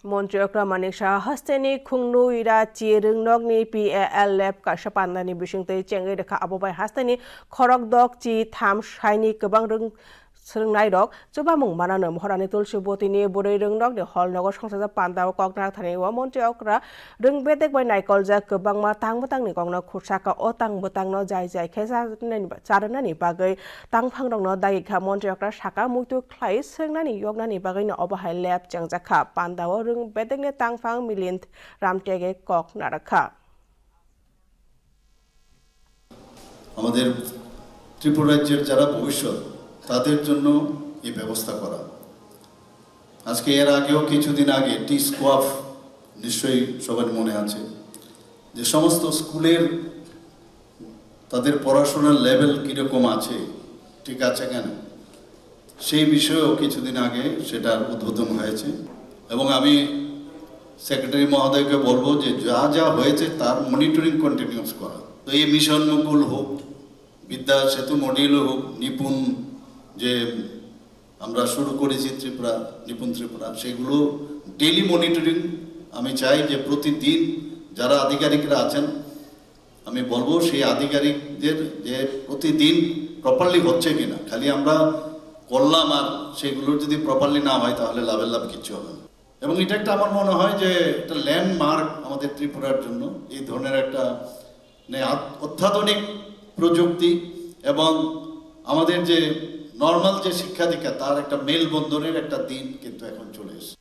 Montreal Manik Shah Hasteni Kungnu Ira Chiring Nogni PAL Lab Kashapandani Bishingte Chengi the Abobai Hasteni Korok Dog Chi Tham Shiny Kabang Sernai Dog Joba Mung Mananum Horanitul Shubotini Buri Ring Dog the Hall Nogos Kongsa Panda Kogna Tani Montreal Ring Betek by Nikolza Kabang Matang Batang Nikong Kusaka Otang Butang no Jai Jai Kesa Saranani Bagay Tang Pang no Daika Montreal Shaka Mutu Klai Sernani Yognani Bagay no Obahai Lab Jangzaka Panda Ring Betek Tang Pang Milint Ramtege Kok Naraka আমাদের ত্রিপুরা রাজ্যের যারা ভবিষ্যৎ তাদের জন্য এই ব্যবস্থা করা আজকে এর আগেও কিছুদিন আগে টি স্কোয়াফ নিশ্চয়ই সবার মনে আছে যে সমস্ত স্কুলের তাদের পড়াশোনার লেভেল কিরকম আছে ঠিক আছে কেন সেই বিষয়েও কিছুদিন আগে সেটার উদ্বোধন হয়েছে এবং আমি সেক্রেটারি মহোদয়কে বলবো যে যা যা হয়েছে তার মনিটরিং কন্টিনিউস করা তো এই মিশন মুকুল হোক বিদ্যা সেতু মডিউল হোক নিপুণ যে আমরা শুরু করেছি ত্রিপুরা নিপুণ ত্রিপুরা সেগুলো ডেইলি মনিটরিং আমি চাই যে প্রতিদিন যারা আধিকারিকরা আছেন আমি বলবো সেই আধিকারিকদের যে প্রতিদিন প্রপারলি হচ্ছে কিনা খালি আমরা করলাম আর সেগুলোর যদি প্রপারলি না হয় তাহলে লাভের লাভ কিচ্ছু হবে না এবং এটা একটা আমার মনে হয় যে একটা ল্যান্ডমার্ক আমাদের ত্রিপুরার জন্য এই ধরনের একটা অত্যাধুনিক প্রযুক্তি এবং আমাদের যে নর্মাল যে শিক্ষা দীক্ষা তার একটা মেলবন্ধনের একটা দিন কিন্তু এখন চলে এসেছে